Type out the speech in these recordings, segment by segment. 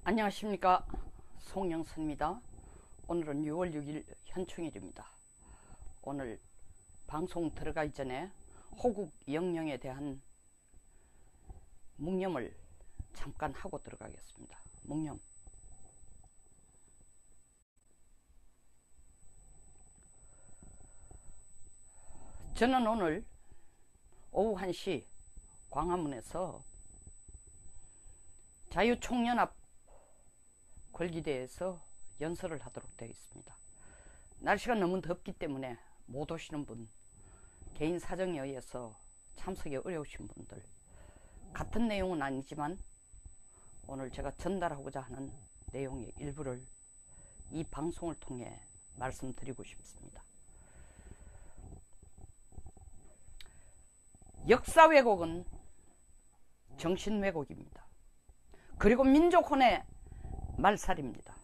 안녕하십니까, 송영선입니다. 오늘은 6월 6일 현충일입니다. 오늘 방송 들어가기 전에 호국 영령에 대한 묵념을 잠깐 하고 들어가겠습니다. 묵념. 저는 오늘 오후 1시 광화문에서 자유총연합 걸기대에서 연설을 하도록 되어 있습니다. 날씨가 너무 덥기 때문에 못 오시는 분, 개인 사정에 의해서 참석이 어려우신 분들, 같은 내용은 아니지만 오늘 제가 전달하고자 하는 내용의 일부를 이 방송을 통해 말씀드리고 싶습니다. 역사 왜곡은 정신 왜곡입니다. 그리고 민족혼의 말살입니다.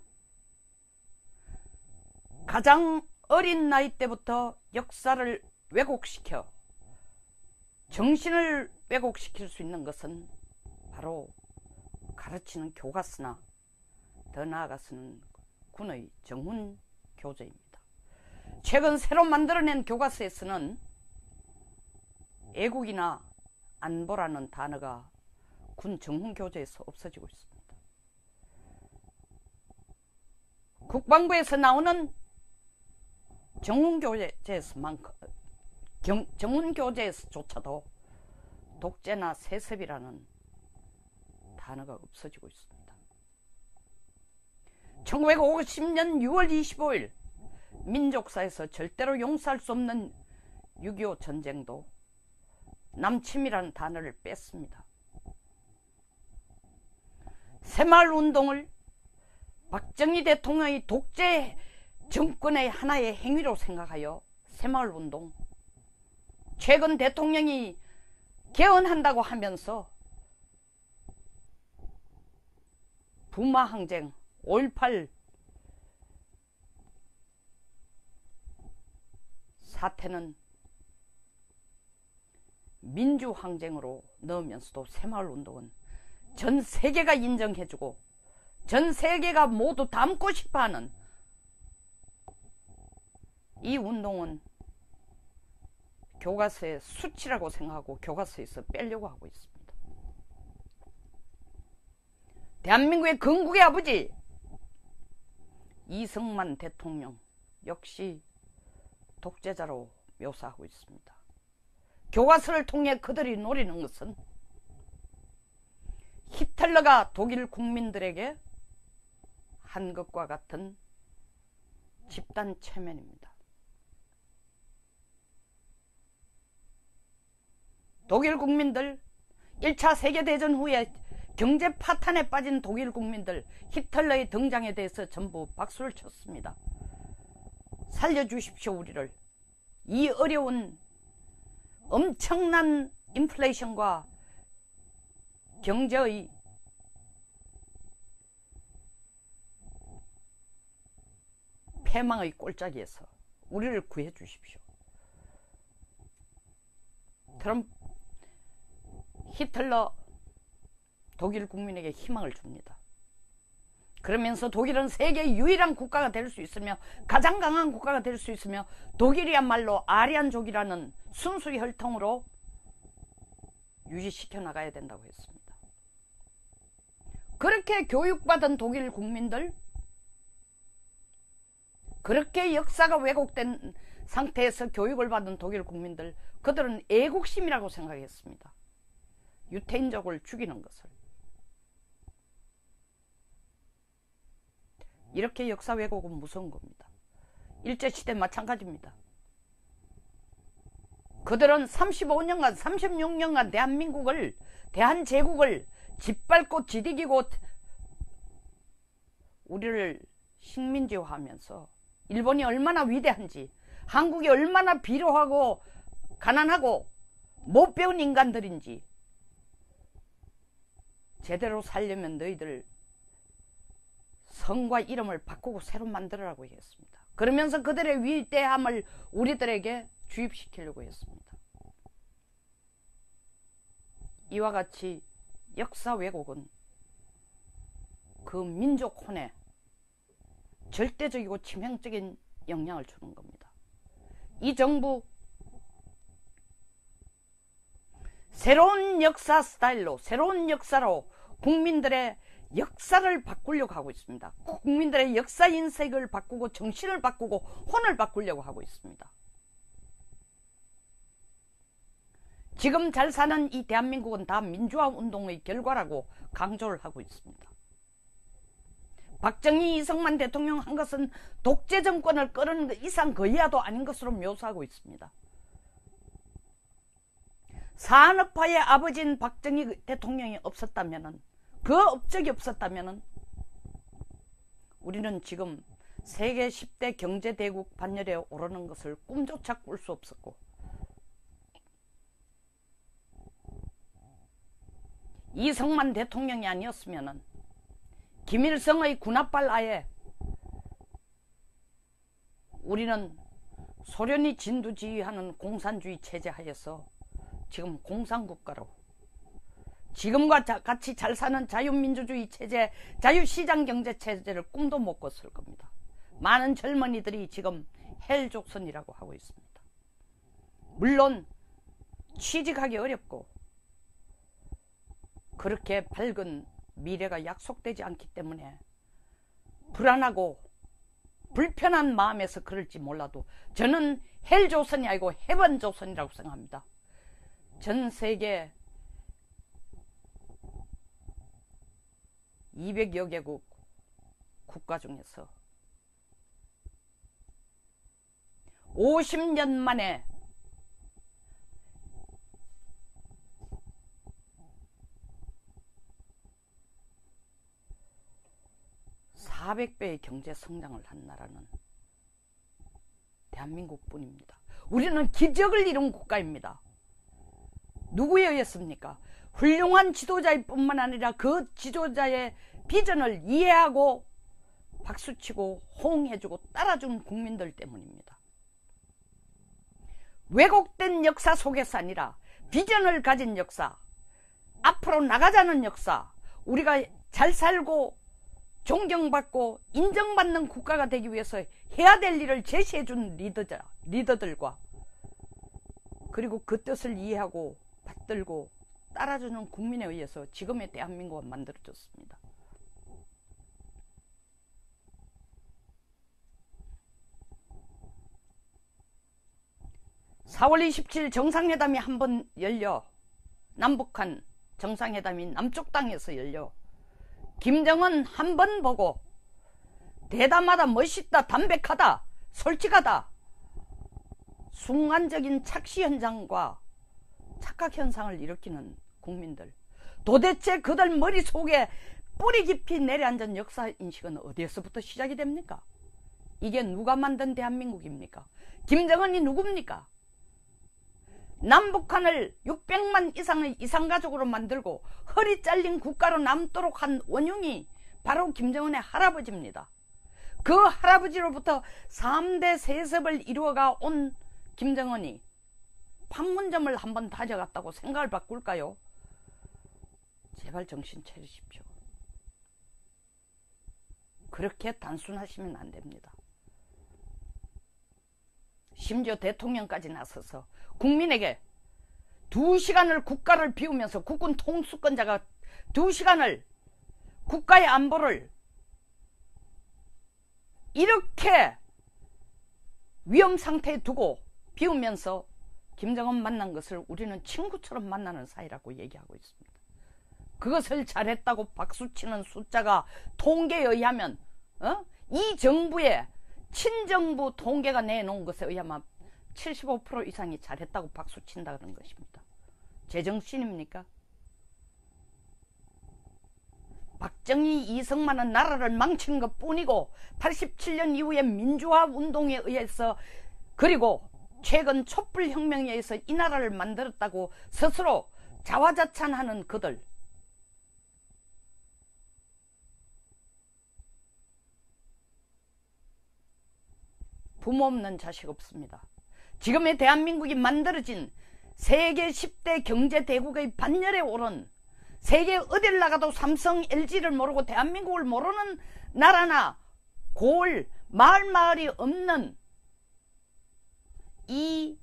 가장 어린 나이 때부터 역사를 왜곡시켜 정신을 왜곡시킬 수 있는 것은 바로 가르치는 교과서나 더 나아가서는 군의 정훈 교재입니다. 최근 새로 만들어낸 교과서에서는 애국이나 안보라는 단어가 군 정훈 교재에서 없어지고 있습니다. 국방부에서 나오는 정훈 교재에서조차도 독재나 세습이라는 단어가 없어지고 있습니다. 1950년 6월 25일 민족사에서 절대로 용서할 수 없는 6.25 전쟁도 남침이라는 단어를 뺐습니다. 새마을운동을 박정희 대통령의 독재 정권의 하나의 행위로 생각하여 새마을운동, 최근 대통령이 개헌한다고 하면서 부마항쟁, 5.18 사태는 민주항쟁으로 넣으면서도 새마을운동은 전 세계가 인정해주고 전 세계가 모두 닮고 싶어하는 이 운동은 교과서의 수치라고 생각하고 교과서에서 빼려고 하고 있습니다. 대한민국의 건국의 아버지 이승만 대통령 역시 독재자로 묘사하고 있습니다. 교과서를 통해 그들이 노리는 것은 히틀러가 독일 국민들에게 한 것과 같은 집단 체면입니다. 독일 국민들, 1차 세계대전 후에 경제 파탄에 빠진 독일 국민들, 히틀러의 등장에 대해서 전부 박수를 쳤습니다. 살려주십시오, 우리를. 이 어려운 엄청난 인플레이션과 경제의 패망의 꼴짜기에서 우리를 구해 주십시오. 히틀러 독일 국민에게 희망을 줍니다. 그러면서 독일은 세계 유일한 국가가 될 수 있으며 가장 강한 국가가 될 수 있으며 독일이야말로 아리안족이라는 순수 혈통으로 유지시켜 나가야 된다고 했습니다. 그렇게 교육받은 독일 국민들, 그렇게 역사가 왜곡된 상태에서 교육을 받은 독일 국민들, 그들은 애국심이라고 생각했습니다. 유태인족을 죽이는 것을. 이렇게 역사 왜곡은 무서운 겁니다. 일제시대 마찬가지입니다. 그들은 35년간 36년간 대한민국을, 대한제국을 짓밟고 지디기고 우리를 식민지화하면서 일본이 얼마나 위대한지, 한국이 얼마나 비료하고 가난하고 못 배운 인간들인지 제대로 살려면 너희들 성과 이름을 바꾸고 새로 만들으라고 했습니다. 그러면서 그들의 위대함을 우리들에게 주입시키려고 했습니다. 이와 같이 역사 왜곡은 그 민족혼에 절대적이고 치명적인 영향을 주는 겁니다. 이 정부 새로운 역사 스타일로, 새로운 역사로 국민들의 역사를 바꾸려고 하고 있습니다. 국민들의 역사 인식을 바꾸고 정신을 바꾸고 혼을 바꾸려고 하고 있습니다. 지금 잘 사는 이 대한민국은 다 민주화 운동의 결과라고 강조를 하고 있습니다. 박정희, 이승만 대통령 한 것은 독재 정권을 끌어는 것 이상 그 이하도 아닌 것으로 묘사하고 있습니다. 산업화의 아버지인 박정희 대통령이 없었다면은, 그 업적이 없었다면은 우리는 지금 세계 10대 경제대국 반열에 오르는 것을 꿈조차 꿀 수 없었고, 이승만 대통령이 아니었으면은 김일성의 군합발 아에 우리는 소련이 진두지휘하는 공산주의 체제 하에서 지금 공산국가로, 지금과 같이 잘 사는 자유민주주의 체제, 자유시장 경제 체제를 꿈도 못 꿨을 겁니다. 많은 젊은이들이 지금 헬조선이라고 하고 있습니다. 물론 취직하기 어렵고 그렇게 밝은 미래가 약속되지 않기 때문에 불안하고 불편한 마음에서 그럴지 몰라도 저는 헬조선이 아니고 해번조선이라고 생각합니다. 전 세계 200여 개국 국가 중에서 50년 만에 (400배의) 경제 성장을 한 나라는 대한민국뿐입니다. 우리는 기적을 이룬 국가입니다. 누구에 의했습니까? 훌륭한 지도자일 뿐만 아니라 그 지도자의 비전을 이해하고 박수치고 호응해주고 따라준 국민들 때문입니다. 왜곡된 역사 속에서 아니라 비전을 가진 역사, 앞으로 나가자는 역사, 우리가 잘 살고 존경받고 인정받는 국가가 되기 위해서 해야 될 일을 제시해준 리더들과 그리고 그 뜻을 이해하고 받들고 따라주는 국민에 의해서 지금의 대한민국은 만들어졌습니다. (4월 27일) 정상회담이 한 번 열려, 남북한 정상회담이 남쪽 땅에서 열려 김정은 한 번 보고 대담하다, 멋있다, 담백하다, 솔직하다, 순간적인 착시 현상과 착각 현상을 일으키는 국민들, 도대체 그들 머릿속에 뿌리 깊이 내려앉은 역사인식은 어디에서부터 시작이 됩니까? 이게 누가 만든 대한민국입니까? 김정은이 누굽니까? 남북한을 600만 이상의 이산가족으로 만들고 허리 잘린 국가로 남도록 한 원흉이 바로 김정은의 할아버지입니다. 그 할아버지로부터 3대 세습을 이루어가 온 김정은이 판문점을 한번 다져갔다고 생각을 바꿀까요? 제발 정신 차리십시오. 그렇게 단순하시면 안 됩니다. 심지어 대통령까지 나서서 국민에게 2시간을 국가를 비우면서 국군 통수권자가 2시간을 국가의 안보를 이렇게 위험 상태에 두고 비우면서 김정은 만난 것을 우리는 친구처럼 만나는 사이라고 얘기하고 있습니다. 그것을 잘했다고 박수치는 숫자가 통계에 의하면 이 정부의 친정부 통계가 내놓은 것에 의하면 75% 이상이 잘했다고 박수친다는 것입니다. 제정신입니까? 박정희, 이승만은 나라를 망친 것뿐이고 87년 이후에 민주화 운동에 의해서 그리고 최근 촛불혁명에 의해서 이 나라를 만들었다고 스스로 자화자찬하는 그들, 부모 없는 자식 없습니다. 지금의 대한민국이 만들어진 세계 10대 경제대국의 반열에 오른 세계 어딜 나가도 삼성, LG를 모르고 대한민국을 모르는 나라나 고을, 마을이 없는 이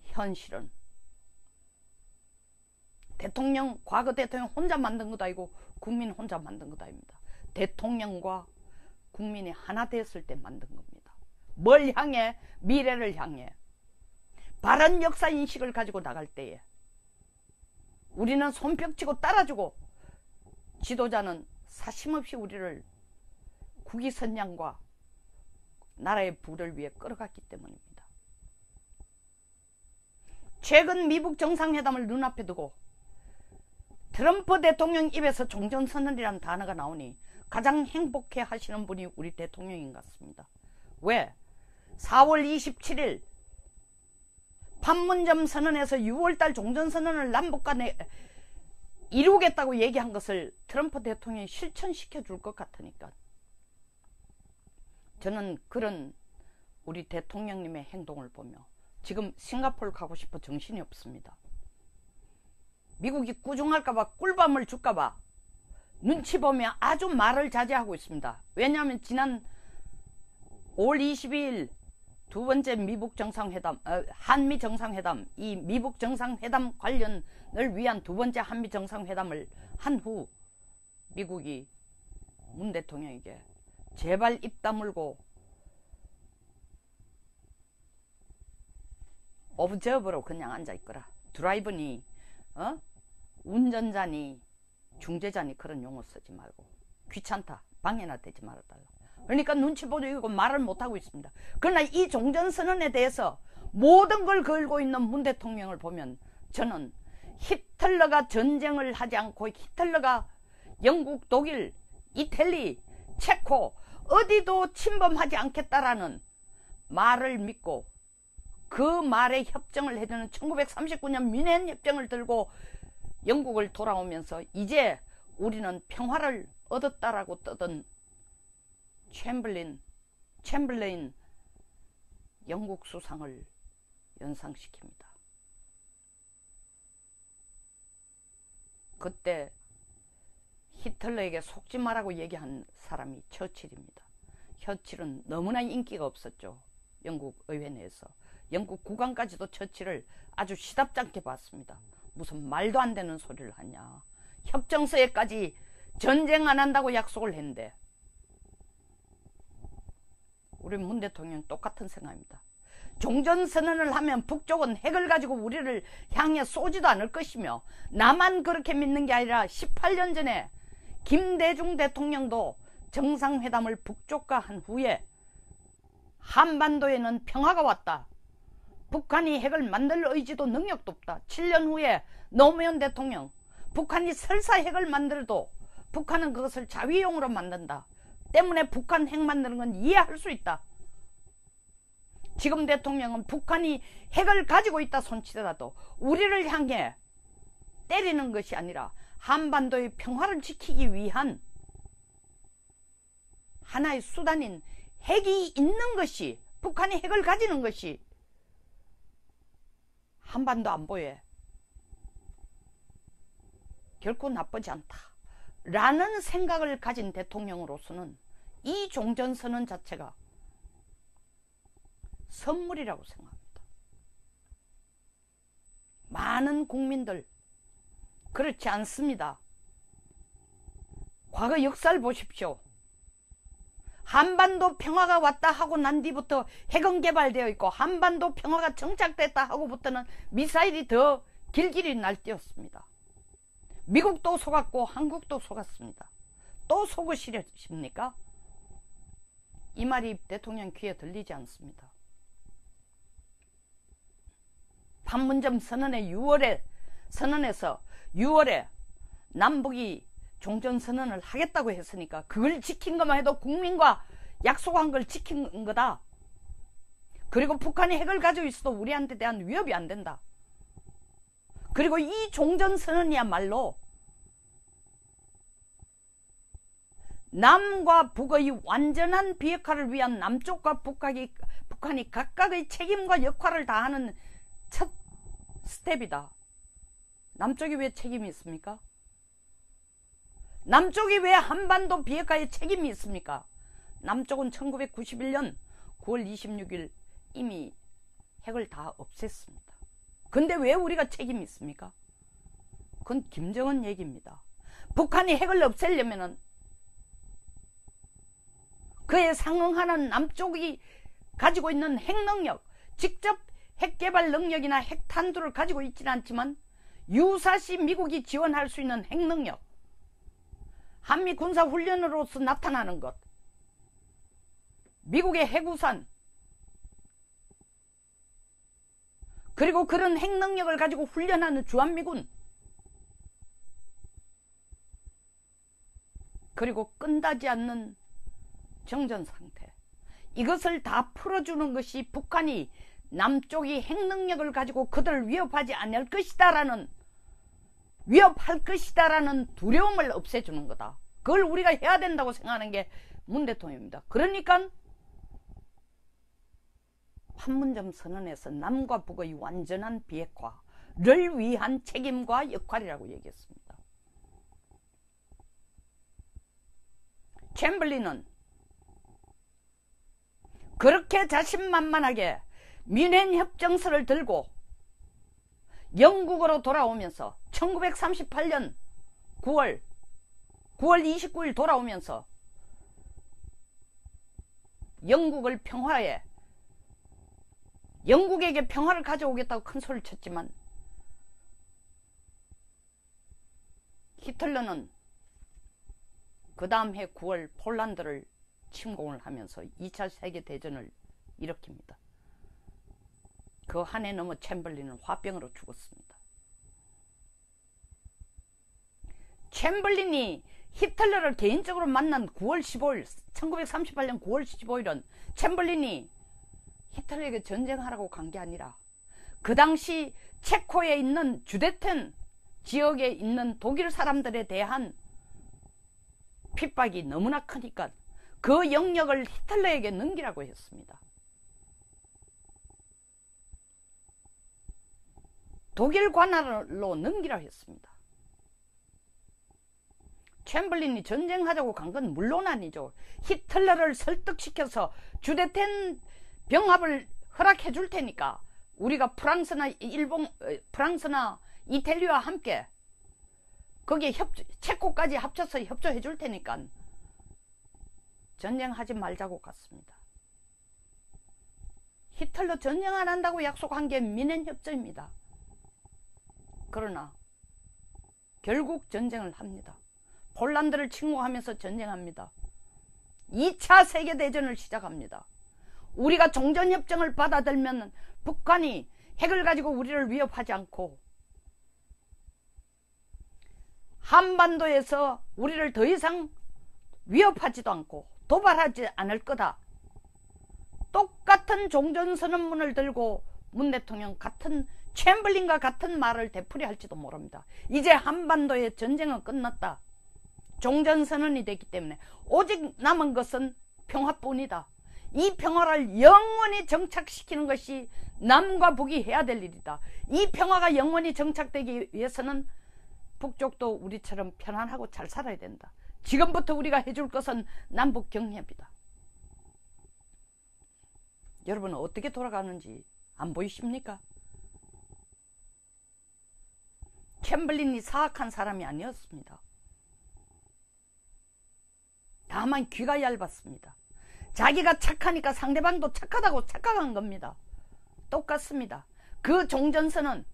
현실은 대통령, 과거 대통령 혼자 만든 것도 아니고 국민 혼자 만든 것도 아닙니다. 대통령과 국민이 하나 됐을 때 만든 겁니다. 뭘 향해? 미래를 향해. 바른 역사 인식을 가지고 나갈 때에 우리는 손뼉치고 따라주고 지도자는 사심없이 우리를 국위선양과 나라의 부를 위해 끌어갔기 때문입니다. 최근 미국 정상회담을 눈앞에 두고 트럼프 대통령 입에서 종전선언이라는 단어가 나오니 가장 행복해 하시는 분이 우리 대통령인 것 같습니다. 왜? 4월 27일 판문점 선언에서 6월달 종전선언을 남북 간에 이루겠다고 얘기한 것을 트럼프 대통령이 실천시켜 줄 것 같으니까 저는 그런 우리 대통령님의 행동을 보며 지금 싱가포르 가고 싶어 정신이 없습니다. 미국이 꾸중할까봐 꿀밤을 줄까봐 눈치 보며 아주 말을 자제하고 있습니다. 왜냐하면 지난 5월 22일 두 번째 미국 정상회담, 한미 정상회담, 이 미국 정상회담 관련을 위한 두 번째 한미 정상회담을 한 후 미국이 문 대통령에게 제발 입 다물고 오브저버로 그냥 앉아있거라. 드라이버니 운전자니 중재자니 그런 용어 쓰지 말고 귀찮다. 방해나 되지 말아달라. 그러니까 눈치 보이고 말을 못하고 있습니다. 그러나 이 종전선언에 대해서 모든 걸 걸고 있는 문 대통령을 보면 저는 히틀러가 전쟁을 하지 않고 히틀러가 영국, 독일, 이탈리, 체코 어디도 침범하지 않겠다라는 말을 믿고 그 말에 협정을 해주는 1939년 뮌헨 협정을 들고 영국을 돌아오면서 이제 우리는 평화를 얻었다라고 떠든 챔berlain 영국 수상을 연상시킵니다. 그때 히틀러에게 속지 마라고 얘기한 사람이 처칠입니다. 처칠은 너무나 인기가 없었죠. 영국 의회 내에서. 영국 국왕까지도 처칠을 아주 시답잖게 봤습니다. 무슨 말도 안 되는 소리를 하냐. 협정서에까지 전쟁 안 한다고 약속을 했는데 우리 문 대통령 똑같은 생각입니다. 종전선언을 하면 북쪽은 핵을 가지고 우리를 향해 쏘지도 않을 것이며 나만 그렇게 믿는 게 아니라 18년 전에 김대중 대통령도 정상회담을 북쪽과 한 후에 한반도에는 평화가 왔다. 북한이 핵을 만들 의지도 능력도 없다. 7년 후에 노무현 대통령 북한이 설사 핵을 만들어도 북한은 그것을 자위용으로 만든다. 때문에 북한 핵 만드는 건 이해할 수 있다. 지금 대통령은 북한이 핵을 가지고 있다 손치더라도 우리를 향해 때리는 것이 아니라 한반도의 평화를 지키기 위한 하나의 수단인 핵이 있는 것이 북한이 핵을 가지는 것이 한반도 안보에 결코 나쁘지 않다 라는 생각을 가진 대통령으로서는 이 종전선언 자체가 선물이라고 생각합니다. 많은 국민들 그렇지 않습니다. 과거 역사를 보십시오. 한반도 평화가 왔다 하고 난 뒤부터 핵은 개발되어 있고 한반도 평화가 정착됐다 하고부터는 미사일이 더 길길이 날뛰었습니다. 미국도 속았고 한국도 속았습니다. 또 속으시렵니까? 이 말이 대통령 귀에 들리지 않습니다. 판문점 선언의 6월에 선언에서 6월에 남북이 종전선언을 하겠다고 했으니까 그걸 지킨 것만 해도 국민과 약속한 걸 지킨 거다. 그리고 북한이 핵을 가지고 있어도 우리한테 대한 위협이 안 된다. 그리고 이 종전선언이야말로 남과 북의 완전한 비핵화를 위한 남쪽과 북한이 각각의 책임과 역할을 다하는 첫 스텝이다. 남쪽이 왜 책임이 있습니까? 남쪽이 왜 한반도 비핵화에 책임이 있습니까? 남쪽은 1991년 9월 26일 이미 핵을 다 없앴습니다. 근데 왜 우리가 책임이 있습니까? 그건 김정은 얘기입니다. 북한이 핵을 없애려면은 그에 상응하는 남쪽이 가지고 있는 핵능력, 직접 핵개발 능력이나 핵탄두를 가지고 있지는 않지만 유사시 미국이 지원할 수 있는 핵능력, 한미 군사훈련으로서 나타나는 것, 미국의 핵우산, 그리고 그런 핵능력을 가지고 훈련하는 주한미군, 그리고 끝나지 않는 정전상태, 이것을 다 풀어주는 것이 북한이 남쪽이 핵능력을 가지고 그들을 위협하지 않을 것이다라는, 위협할 것이다라는 두려움을 없애주는 거다. 그걸 우리가 해야 된다고 생각하는 게 문 대통령입니다. 그러니까 판문점 선언에서 남과 북의 완전한 비핵화를 위한 책임과 역할이라고 얘기했습니다. 챔벌린은 그렇게 자신만만하게 뮌헨 협정서를 들고 영국으로 돌아오면서 1938년 9월 29일 돌아오면서 영국에게 평화를 가져오겠다고 큰 소리를 쳤지만 히틀러는 그 다음 해 9월 폴란드를 침공을 하면서 2차 세계대전을 일으킵니다. 그 한 해 넘어 챔벌린은 화병으로 죽었습니다. 챔벌린이 히틀러를 개인적으로 만난 9월 15일 1938년 9월 15일은 챔벌린이 히틀러에게 전쟁하라고 간 게 아니라 그 당시 체코에 있는 주데텐 지역에 있는 독일 사람들에 대한 핍박이 너무나 크니까 그 영역을 히틀러에게 넘기라고 했습니다. 독일 관할로 넘기라고 했습니다. 챔벌린이 전쟁하자고 간 건 물론 아니죠. 히틀러를 설득시켜서 주데텐 병합을 허락해 줄 테니까 우리가 프랑스나 이탈리아와 함께 거기에 체코까지 합쳐서 협조해 줄 테니까 전쟁하지 말자고 갔습니다. 히틀러 전쟁 안 한다고 약속한 게 뮌헨 협정입니다. 그러나 결국 전쟁을 합니다. 폴란드를 침공하면서 전쟁합니다. 2차 세계대전을 시작합니다. 우리가 종전협정을 받아들면 북한이 핵을 가지고 우리를 위협하지 않고 한반도에서 우리를 더 이상 위협하지도 않고 도발하지 않을 거다. 똑같은 종전선언문을 들고 문 대통령 같은 챔벌린과 같은 말을 되풀이할지도 모릅니다. 이제 한반도의 전쟁은 끝났다. 종전선언이 됐기 때문에 오직 남은 것은 평화뿐이다. 이 평화를 영원히 정착시키는 것이 남과 북이 해야 될 일이다. 이 평화가 영원히 정착되기 위해서는 북쪽도 우리처럼 편안하고 잘 살아야 된다. 지금부터 우리가 해줄 것은 남북 경협이다. 여러분은 어떻게 돌아가는지 안 보이십니까? 챔벌린이 사악한 사람이 아니었습니다. 다만 귀가 얇았습니다. 자기가 착하니까 상대방도 착하다고 착각한 겁니다. 똑같습니다. 그 종전선언,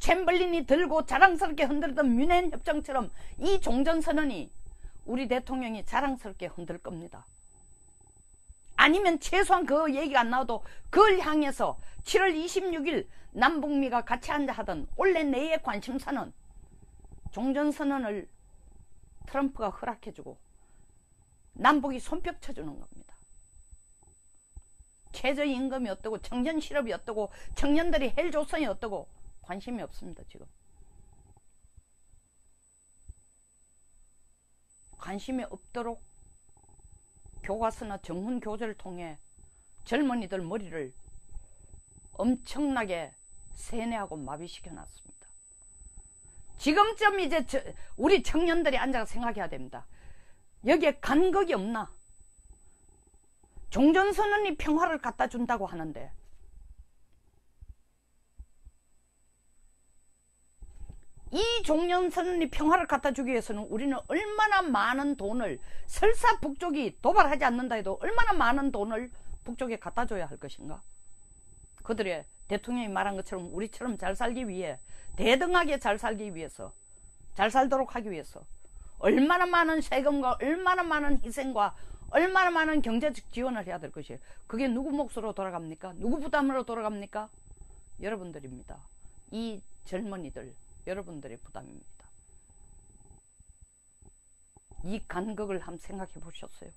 챔벌린이 들고 자랑스럽게 흔들던 뮌헨 협정처럼 이 종전선언이 우리 대통령이 자랑스럽게 흔들 겁니다. 아니면 최소한 그 얘기가 안 나와도 그걸 향해서 7월 26일 남북미가 같이 앉아 하던 올해 내의 관심사는 종전선언을 트럼프가 허락해주고 남북이 손뼉 쳐주는 겁니다. 최저임금이 어떠고 청년실업이 어떠고 청년들이 헬조선이 어떠고 관심이 없습니다. 지금 관심이 없도록 교과서나 정문 교재를 통해 젊은이들 머리를 엄청나게 세뇌하고 마비시켜 놨습니다. 지금쯤 이제 우리 청년들이 앉아서 생각해야 됩니다. 여기에 간극이 없나? 종전선언이 평화를 갖다 준다고 하는데 이 종전선언이 평화를 갖다 주기 위해서는 우리는 얼마나 많은 돈을, 설사 북쪽이 도발하지 않는다 해도 얼마나 많은 돈을 북쪽에 갖다 줘야 할 것인가? 그들의 대통령이 말한 것처럼 우리처럼 잘 살기 위해, 대등하게 잘 살기 위해서, 잘 살도록 하기 위해서 얼마나 많은 세금과 얼마나 많은 희생과 얼마나 많은 경제적 지원을 해야 될 것이에요. 그게 누구 몫으로 돌아갑니까? 누구 부담으로 돌아갑니까? 여러분들입니다. 이 젊은이들, 여러분들의 부담입니다. 이 간극을 한번 생각해 보셨어요?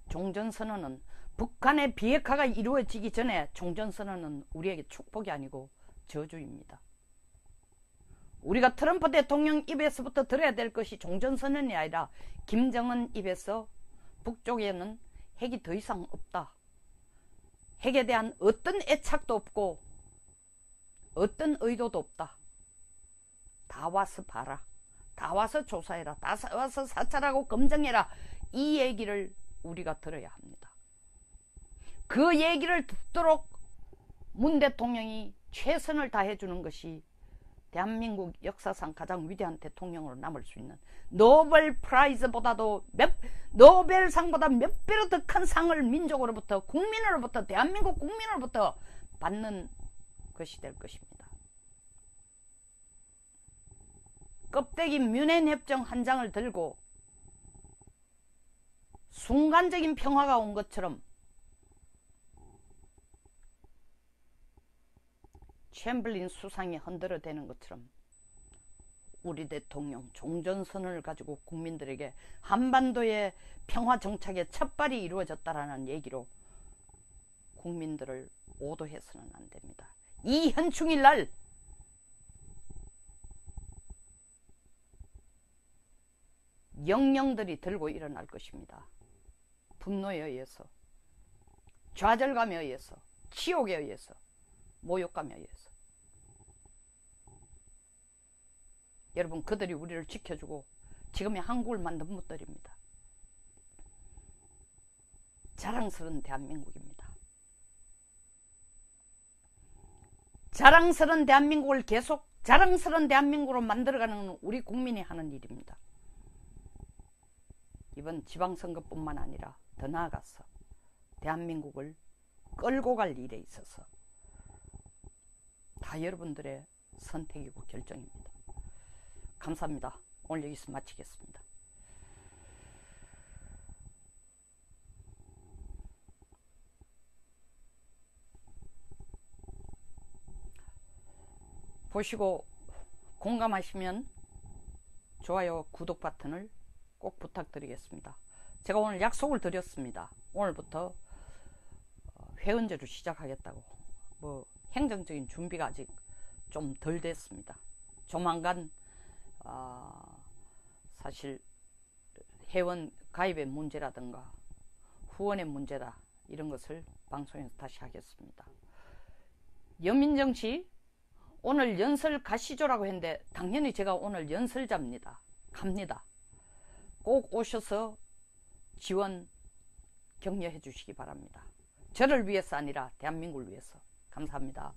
종전선언은, 북한의 비핵화가 이루어지기 전에 종전선언은 우리에게 축복이 아니고 저주입니다. 우리가 트럼프 대통령 입에서부터 들어야 될 것이 종전선언이 아니라 김정은 입에서 북쪽에는 핵이 더 이상 없다. 핵에 대한 어떤 애착도 없고 어떤 의도도 없다. 다 와서 봐라. 다 와서 조사해라. 다 와서 사찰하고 검증해라. 이 얘기를 우리가 들어야 합니다. 그 얘기를 듣도록 문 대통령이 최선을 다해주는 것이 대한민국 역사상 가장 위대한 대통령으로 남을 수 있는, 노벨 프라이즈보다도 노벨상보다 몇 배로 더 큰 상을 민족으로부터, 국민으로부터, 대한민국 국민으로부터 받는 것이 될 것입니다. 껍데기 뮌헨 협정 한 장을 들고 순간적인 평화가 온 것처럼 챔블린 수상이 흔들어대는 것처럼 우리 대통령 종전선언을 가지고 국민들에게 한반도의 평화 정착의 첫발이 이루어졌다라는 얘기로 국민들을 오도해서는 안 됩니다. 이 현충일 날 영령들이 들고 일어날 것입니다. 분노에 의해서, 좌절감에 의해서, 치욕에 의해서, 모욕감에 의해서. 여러분, 그들이 우리를 지켜주고 지금의 한국을 만든 분들입니다. 자랑스러운 대한민국입니다. 자랑스러운 대한민국을 계속 자랑스러운 대한민국으로 만들어가는 우리 국민이 하는 일입니다. 이번 지방선거뿐만 아니라 더 나아가서 대한민국을 끌고 갈 일에 있어서 다 여러분들의 선택이고 결정입니다. 감사합니다. 오늘 여기서 마치겠습니다. 보시고 공감하시면 좋아요, 구독 버튼을 꼭 부탁드리겠습니다. 제가 오늘 약속을 드렸습니다. 오늘부터 회원제로 시작하겠다고. 행정적인 준비가 아직 좀 덜 됐습니다. 조만간 사실 회원 가입의 문제라든가 후원의 문제다, 이런 것을 방송에서 다시 하겠습니다. 여민정씨 오늘 연설 가시죠라고 했는데 당연히 제가 오늘 연설자입니다. 갑니다. 꼭 오셔서 지원 격려해 주시기 바랍니다. 저를 위해서 아니라 대한민국을 위해서. 감사합니다.